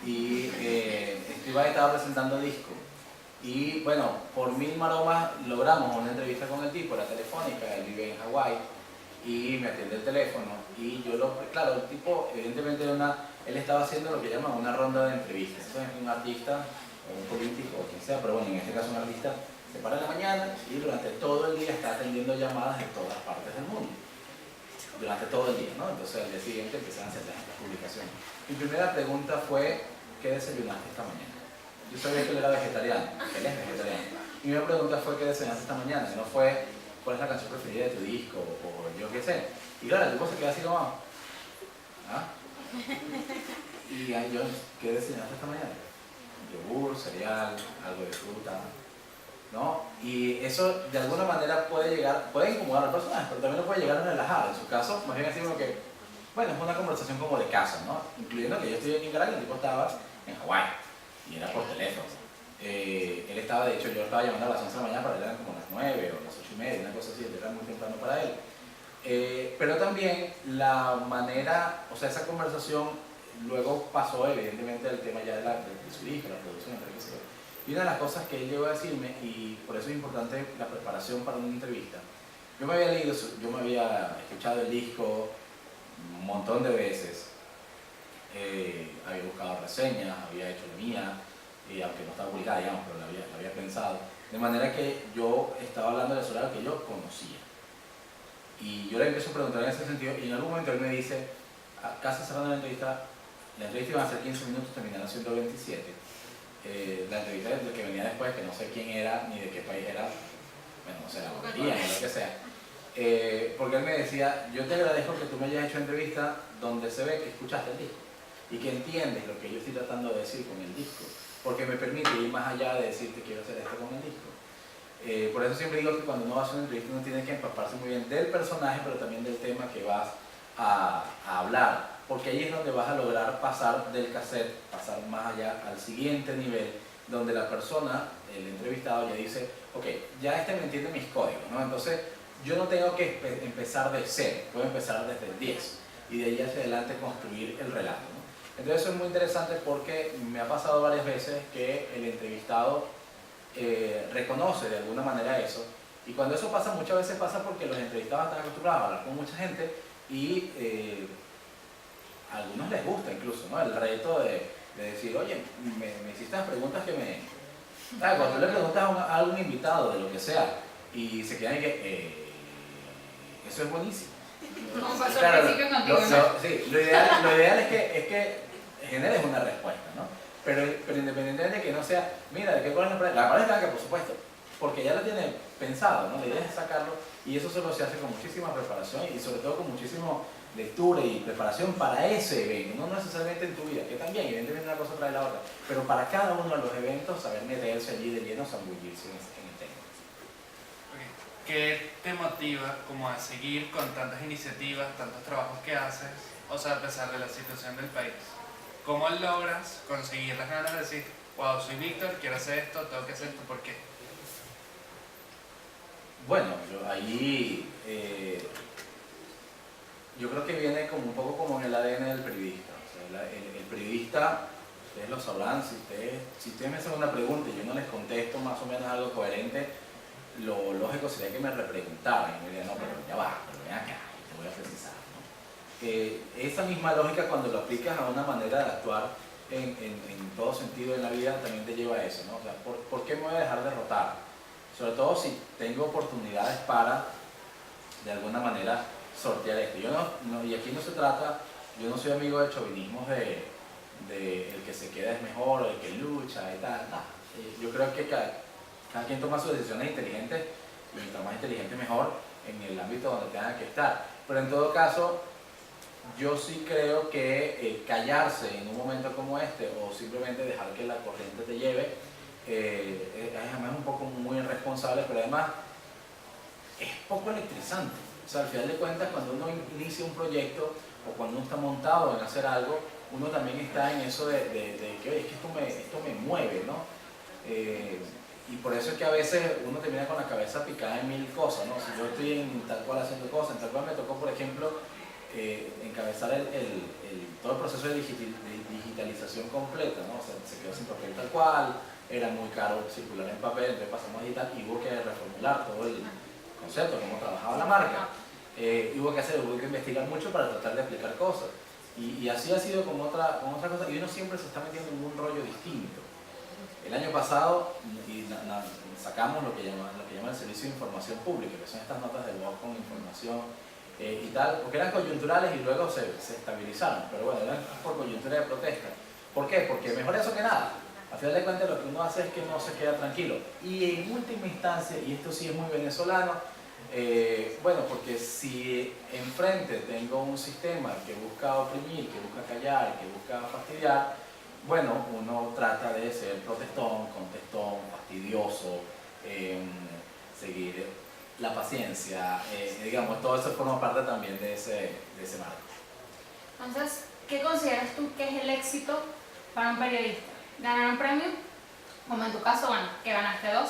y Steve estaba presentando disco. Y bueno, por mil maromas logramos una entrevista con el tipo, era telefónica, él vive en Hawái y me atiende el teléfono. Y yo claro, el tipo evidentemente él estaba haciendo lo que llaman una ronda de entrevistas. Entonces un artista o un político o quien sea, pero bueno, en este caso un artista, se para en la mañana y durante todo el día está atendiendo llamadas de todas partes del mundo. Durante todo el día, ¿no? Entonces al día siguiente empiezan a hacer las publicaciones. Mi primera pregunta fue, ¿qué desayunaste esta mañana? Yo sabía que él era vegetariano, él es vegetariano. Mi primera pregunta fue, ¿qué desayunaste esta mañana? Y no fue, ¿cuál es la canción preferida de tu disco? O yo qué sé. Y claro, el tipo se queda así como, ¿ah? Y ahí yo, ¿qué desayunaste esta mañana? Yogur, cereal, algo de fruta, ¿no? Y eso de alguna manera puede incomodar a las personas, pero también lo puede llegar a relajar. En su caso, más bien así como que, bueno, es una conversación como de casa, ¿no? Incluyendo que yo estoy en Nicaragua y el tipo estaba en Hawái y era por teléfono. Él estaba, de hecho, yo estaba llamando a las 11 de la mañana, para él eran como las 9 o las 8:30, una cosa así, era muy temprano para él. Pero también la manera, o sea, esa conversación luego pasó evidentemente al tema ya de su hija, la producción, qué sé yo. Y una de las cosas que él llegó a decirme, y por eso es importante la preparación para una entrevista, yo me había leído, yo me había escuchado el disco un montón de veces, había buscado reseñas, había hecho la mía, aunque no estaba publicada, digamos, pero la había pensado, de manera que yo estaba hablando de algo que yo conocía. Y yo le empiezo a preguntar en ese sentido, y en algún momento él me dice, casi cerrando la entrevista iba a ser 15 minutos, terminaron siendo 27. La entrevista del que venía después, que no sé quién era ni de qué país era, bueno, no sé, la mayoría, ni lo que sea. Porque él me decía, yo te agradezco que tú me hayas hecho entrevista donde se ve que escuchaste el disco y que entiendes lo que yo estoy tratando de decir con el disco, porque me permite ir más allá de decirte quiero hacer esto con el disco. Por eso siempre digo que cuando uno va a hacer una entrevista uno tiene que empaparse muy bien del personaje, pero también del tema que vas a hablar, porque ahí es donde vas a lograr pasar del cassette, pasar más allá al siguiente nivel, donde la persona, el entrevistado, ya dice, ok, ya me entiende mis códigos, ¿no? Entonces yo no tengo que empezar de cero, puedo empezar desde el 10 y de ahí hacia adelante construir el relato, ¿no? Entonces eso es muy interesante porque me ha pasado varias veces que el entrevistado reconoce de alguna manera eso, y cuando eso pasa, muchas veces pasa porque los entrevistados están acostumbrados a hablar con mucha gente y a algunos les gusta incluso, ¿no? El reto de decir, oye, me hiciste las preguntas que me... ¿Sabes? Cuando tú le preguntas a algún invitado de lo que sea y se quedan y que eso es buenísimo. Como pasó Claro, al principio contigo, ¿no? Sí, lo ideal es que generes una respuesta, ¿no? Pero independientemente de que no sea, mira, ¿de qué color es la pared? La pared es blanca, por supuesto, porque ya la tiene pensado, ¿no? La idea es sacarlo, y eso solo se hace con muchísima preparación y sobre todo con muchísima lectura y preparación para ese evento, no necesariamente en tu vida, que también, evidentemente una cosa trae la otra, pero para cada uno de los eventos saber meterse allí de lleno, zambullirse en el tema. ¿Qué te motiva como a seguir con tantas iniciativas, tantos trabajos que haces, o sea, a pesar de la situación del país? ¿Cómo logras conseguir las ganas de decir, wow, soy Víctor, quiero hacer esto, tengo que hacer esto, ¿por qué? Bueno, yo creo que viene como un poco como en el ADN del periodista. O sea, el periodista, ustedes lo sabrán, si ustedes me hacen una pregunta y yo no les contesto más o menos algo coherente, lo lógico sería que me repreguntaran y me digan, no, pero ya va, pero ven acá, te voy a precisar, ¿no? Esa misma lógica, cuando lo aplicas a una manera de actuar en todo sentido en la vida, también te lleva a eso, ¿no? O sea, ¿por qué me voy a dejar derrotar? Sobre todo si tengo oportunidades para, de alguna manera, sortear esto. Y aquí no se trata, yo no soy amigo de chauvinismos de el que se queda es mejor, o el que lucha y tal, no. Yo creo que cada quien toma sus decisiones inteligentes, y mientras más inteligente mejor en el ámbito donde tenga que estar. Pero en todo caso, yo sí creo que callarse en un momento como este, o simplemente dejar que la corriente te lleve, es además un poco muy irresponsable, pero además es poco electrizante. O sea, al final de cuentas, cuando uno inicia un proyecto o cuando uno está montado en hacer algo, uno también está en eso de que, oye, es que esto me mueve, ¿no? Y por eso es que a veces uno termina con la cabeza picada en mil cosas, ¿no? Si yo estoy en tal cual haciendo cosas, en tal cual me tocó, por ejemplo, encabezar todo el proceso de digitalización completa, ¿no? O sea, se quedó sin papel tal cual, era muy caro circular en papel, entonces pasamos a digital y hubo que reformular todo el concepto, cómo trabajaba la marca. Hubo que investigar mucho para tratar de aplicar cosas. Y así ha sido con otra cosa, y uno siempre se está metiendo en un rollo distinto. El año pasado sacamos lo que llama el Servicio de Información Pública, que son estas notas de voz con información y tal, porque eran coyunturales y luego se estabilizaron, pero bueno, eran por coyuntura de protesta. ¿Por qué? Porque mejor eso que nada. Al final de cuentas lo que uno hace es que no se queda tranquilo. Y en última instancia, y esto sí es muy venezolano, bueno, porque si enfrente tengo un sistema que busca oprimir, que busca callar, que busca fastidiar, bueno, uno trata de ser protestón, contestón, fastidioso, seguir la paciencia, digamos, todo eso forma parte también de ese marco. Entonces, ¿qué consideras tú que es el éxito para un periodista? ¿Ganar un premio? Como en tu caso, bueno, que ganaste 2.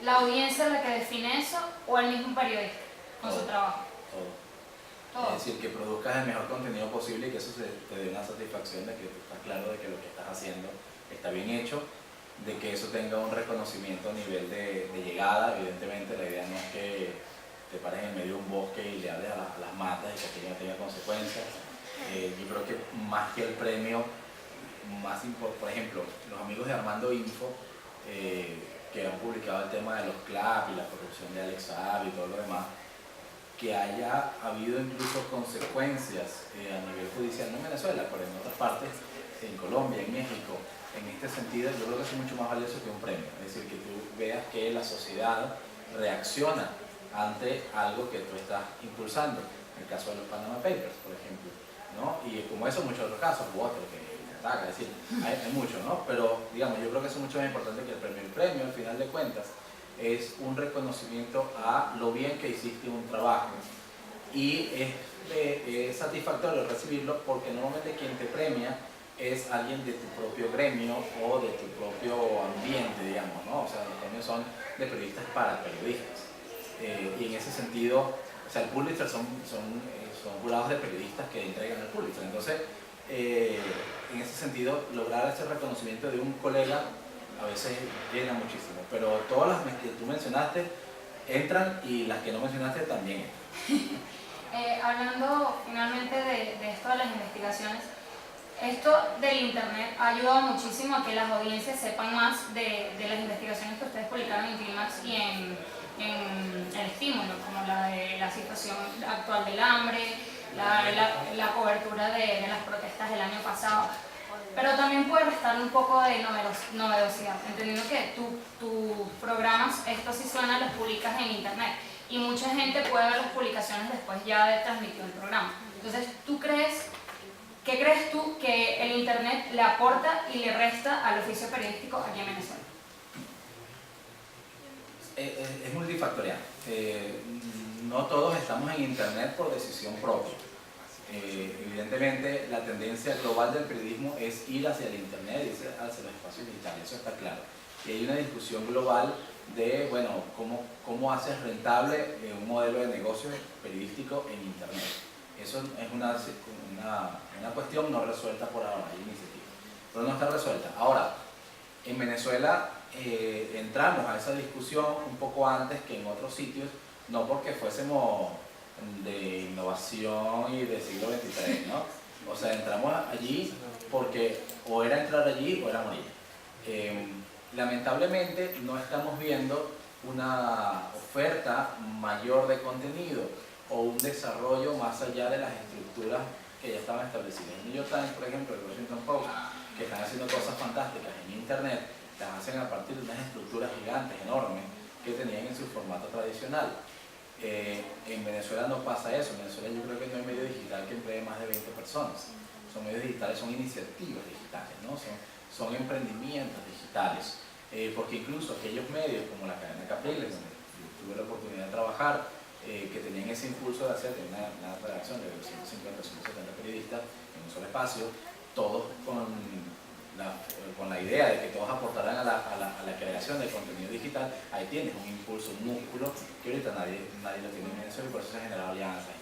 ¿La audiencia es la que define eso o el mismo periodista con su trabajo? Todo. Es decir, que produzcas el mejor contenido posible y que eso te dé una satisfacción de que tú estás claro de que lo que estás haciendo está bien hecho, de que eso tenga un reconocimiento a nivel de llegada. Evidentemente la idea no es que te pares en medio de un bosque y le hables a las matas y que aquello no tenga consecuencias. Yo creo que más que el premio, por ejemplo, los amigos de Armando Info, que han publicado el tema de los CLAP y la corrupción de Alex Saab y todo lo demás, que haya habido incluso consecuencias a nivel judicial, no en Venezuela, pero en otras partes, en Colombia, en México, en este sentido, yo creo que es mucho más valioso que un premio. Es decir, que tú veas que la sociedad reacciona ante algo que tú estás impulsando, en el caso de los Panama Papers, por ejemplo, ¿no? Y como eso, muchos otros casos, u otros que es decir, hay mucho, ¿no? Pero digamos, yo creo que eso es mucho más importante que el premio. El premio, al final de cuentas, es un reconocimiento a lo bien que hiciste un trabajo, y es satisfactorio recibirlo porque normalmente quien te premia es alguien de tu propio gremio o de tu propio ambiente, digamos, ¿no? O sea, los premios son de periodistas para periodistas, y en ese sentido, o sea, el Pulitzer son jurados de periodistas que entregan el Pulitzer. Entonces, en ese sentido, lograr ese reconocimiento de un colega a veces llena muchísimo, pero todas las que tú mencionaste entran y las que no mencionaste también entran. Hablando finalmente de esto de las investigaciones, esto del internet ha ayudado muchísimo a que las audiencias sepan más de las investigaciones que ustedes publicaron en Clímax y en El Estímulo, como la de la situación actual del hambre, la cobertura de las protestas del año pasado. Pero también puede restar un poco de novedosidad, entendiendo que tus programas, estos sí suenan, los publicas en internet y mucha gente puede ver las publicaciones después ya de transmitido el programa. Entonces, ¿qué crees tú que el internet le aporta y le resta al oficio periodístico aquí en Venezuela? Es multifactorial. No todos estamos en internet por decisión propia. Evidentemente la tendencia global del periodismo es ir hacia el internet y hacia los espacios digitales, eso está claro. Y hay una discusión global de, bueno, cómo haces rentable un modelo de negocio periodístico en internet. Eso es una cuestión no resuelta por ahora, hay iniciativa, pero no está resuelta. Ahora, en Venezuela entramos a esa discusión un poco antes que en otros sitios, no porque fuésemos de innovación y del siglo XXIII, ¿no? O sea, entramos allí porque o era entrar allí o era morir. Lamentablemente no estamos viendo una oferta mayor de contenido o un desarrollo más allá de las estructuras que ya estaban establecidas. El New York Times, por ejemplo, el Washington Post, que están haciendo cosas fantásticas en internet, las hacen a partir de unas estructuras gigantes, enormes, que tenían en su formato tradicional. En Venezuela no pasa eso. En Venezuela yo creo que no hay medio digital que emplee más de 20 personas. Son medios digitales, son iniciativas digitales, ¿no? Son emprendimientos digitales. Porque incluso aquellos medios como la cadena Capriles, donde tuve la oportunidad de trabajar, que tenían ese impulso de hacer una redacción de 150 o 170 periodistas en un solo espacio, todos con la idea de que todos aportarán a la creación de contenido digital. Ahí tienes un impulso, un músculo que ahorita nadie lo tiene en Venezuela, y por eso se han generado alianzas.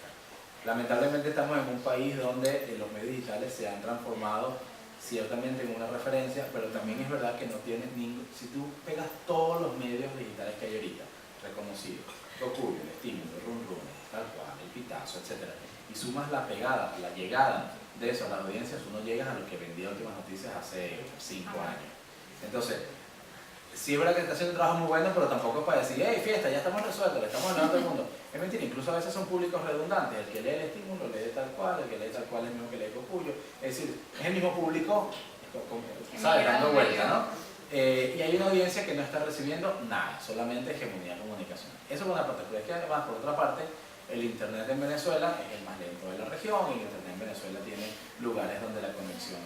Lamentablemente estamos en un país donde los medios digitales se han transformado ciertamente en una referencia, pero también es verdad que no tiene ningún... Si tú pegas todos los medios digitales que hay ahorita, reconocidos, Tocuyo, el estímulo, el run run, tal cual, el pitazo, etc., y sumas la pegada, la llegada de eso a las audiencias, uno llega a lo que vendía Últimas Noticias hace 5 años. Entonces, sí es verdad que está haciendo un trabajo muy bueno, pero tampoco es para decir, hey, fiesta, ya estamos resueltos, le estamos hablando a todo el mundo. Es mentira, incluso a veces son públicos redundantes. El que lee el estímulo lee tal cual, el que lee tal cual es el mismo que lee Cocuyo. Es decir, es el mismo público, ¿sabes? Dando vuelta, ¿no? Y hay una audiencia que no está recibiendo nada, solamente hegemonía comunicacional. Eso por una parte, pero es que además, por otra parte, el internet en Venezuela es el más lento de la región, y el internet en Venezuela tiene lugares donde la conexión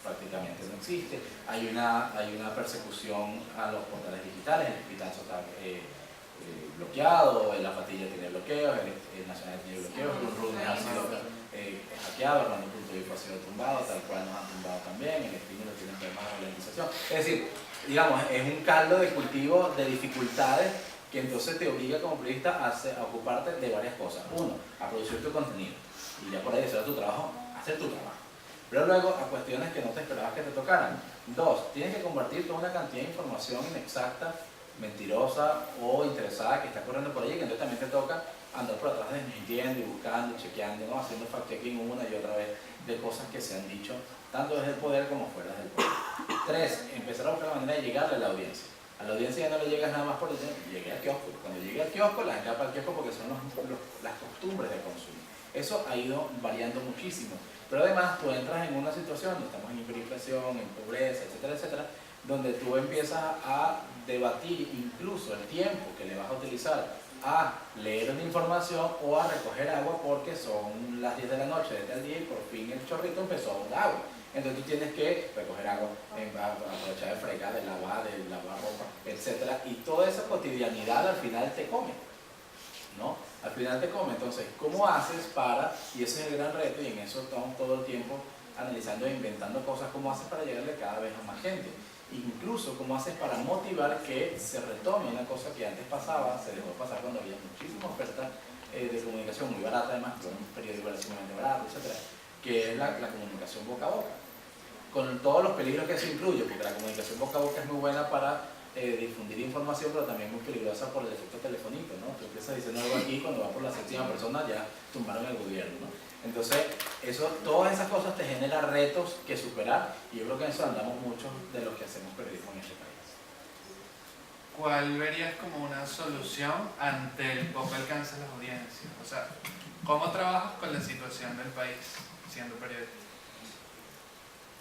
prácticamente no existe. Hay una persecución a los portales digitales, el Pitazo está bloqueado, la Patilla tiene bloqueos, el Nacional tiene bloqueos, el Run ha sido hackeado, Armando.info ha sido tumbado, tal cual nos han tumbado también, el estímulo tiene problemas de valorización. Es decir, digamos, es un caldo de cultivo de dificultades que entonces te obliga como periodista a ocuparte de varias cosas. Uno, a producir tu contenido, y ya por ahí será tu trabajo, hacer tu trabajo. Pero luego a cuestiones que no te esperabas que te tocaran. Dos, tienes que compartir toda una cantidad de información inexacta, mentirosa o interesada que está corriendo por ahí, que entonces también te toca andar por atrás desmintiendo y buscando y chequeando, ¿no? Haciendo fact-checking una y otra vez de cosas que se han dicho, tanto desde el poder como fuera del poder. Tres, empezar a buscar la manera de llegarle a la audiencia. A la audiencia ya no le llegas nada más por decir, llegué al kiosco. Cuando llegué al kiosco, la gente va para el kiosco porque son las costumbres de consumo. Eso ha ido variando muchísimo. Pero además tú entras en una situación donde estamos en hiperinflación, en pobreza, etcétera, etcétera, donde tú empiezas a debatir incluso el tiempo que le vas a utilizar a leer una información o a recoger agua porque son las 10 de la noche de tal día y por fin el chorrito empezó a dar agua. Entonces tú tienes que recoger agua, aprovechar de fregar, de lavar ropa, etc. Y toda esa cotidianidad al final te come, ¿no? Al final te come. Entonces, ¿cómo haces para, y ese es el gran reto, y en eso estamos todo el tiempo analizando e inventando cosas, cómo haces para llegarle cada vez a más gente? Incluso cómo haces para motivar que se retome una cosa que antes pasaba, se dejó pasar cuando había muchísima oferta de comunicación muy barata, además, con un periódico relativamente barato, etc., que es la comunicación boca a boca, con todos los peligros que eso incluye, porque la comunicación boca a boca es muy buena para difundir información, pero también muy peligrosa por el efecto telefónico, ¿no? Tú empiezas diciendo algo aquí, cuando va por la séptima persona ya tumbaron el gobierno, ¿no? Entonces, todas esas cosas te generan retos que superar, y yo creo que en eso andamos muchos de los que hacemos periodismo en este país. ¿Cuál verías como una solución ante el poco alcance de las audiencias? O sea, ¿cómo trabajas con la situación del país siendo periodista?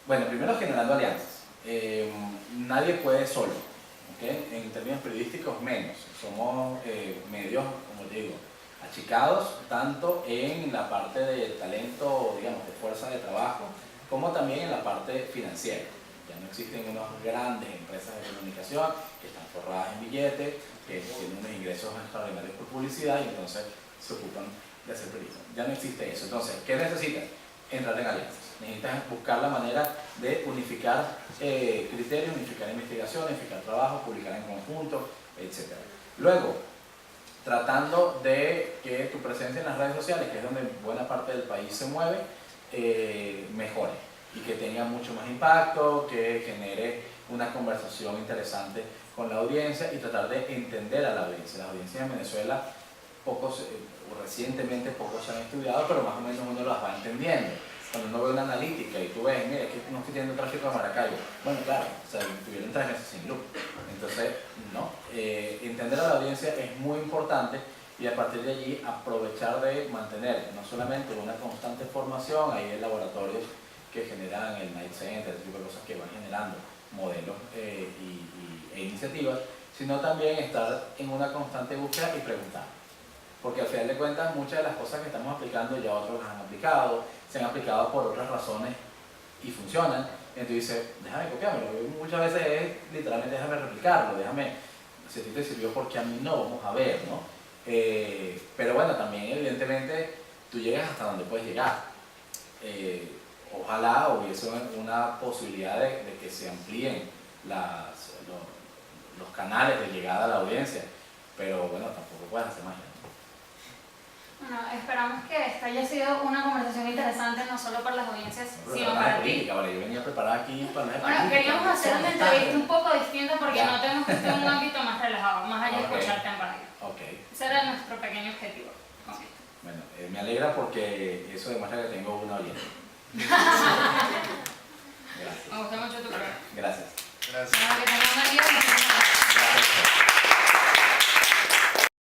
Bueno, primero generando alianzas. Nadie puede solo, ¿okay? En términos periodísticos menos. Somos medios, como te digo, achicados tanto en la parte de talento, digamos, de fuerza de trabajo, como también en la parte financiera. Ya no existen unas grandes empresas de comunicación que están forradas en billetes, que tienen unos ingresos extraordinarios por publicidad y entonces se ocupan de hacer periodismo. Ya no existe eso. Entonces, ¿qué necesitas? Entrar en alianzas. Necesitas buscar la manera de unificar criterios, unificar investigaciones, unificar trabajo, publicar en conjunto, etc. Luego, tratando de que tu presencia en las redes sociales, que es donde buena parte del país se mueve, mejore y que tenga mucho más impacto, que genere una conversación interesante con la audiencia y tratar de entender a la audiencia. Las audiencias en Venezuela recientemente pocos se han estudiado, pero más o menos uno las va entendiendo. Cuando uno ve una analítica y tú ves, mira, que no estoy teniendo tráfico de Maracaibo. Bueno, claro, o sea, tuvieron 3 meses sin luz. Entonces, no, entender a la audiencia es muy importante y a partir de allí aprovechar de mantener no solamente una constante formación, hay laboratorios que generan el Night Center, ese tipo de cosas que van generando modelos e iniciativas, sino también estar en una constante búsqueda y preguntar. Porque al final de cuentas muchas de las cosas que estamos aplicando ya otros las han aplicado, se han aplicado por otras razones y funcionan. Entonces dices, déjame copiármelo. Muchas veces es literalmente déjame replicarlo, déjame, si a ti te sirvió porque a mí no, vamos a ver, ¿no? Pero bueno, también evidentemente tú llegas hasta donde puedes llegar. Ojalá hubiese una posibilidad de que se amplíen los canales de llegada a la audiencia, pero bueno, tampoco puedes hacer magia. Bueno, esperamos que esta haya sido una conversación interesante no solo para las audiencias, sino para ti. política, vale, yo venía preparado aquí para la Bueno, queríamos hacer una entrevista un poco distinta porque Ya. no tenemos que estar en un ámbito más relajado, más allá de Ok. escucharte en radio. Ok, Ese era nuestro pequeño objetivo con esto. bueno, me alegra porque eso demuestra que tengo una oyente. Gracias. Me gustó mucho tu programa. Gracias. Gracias. Bueno, que tengan un buen día. Muchísimas gracias. Gracias.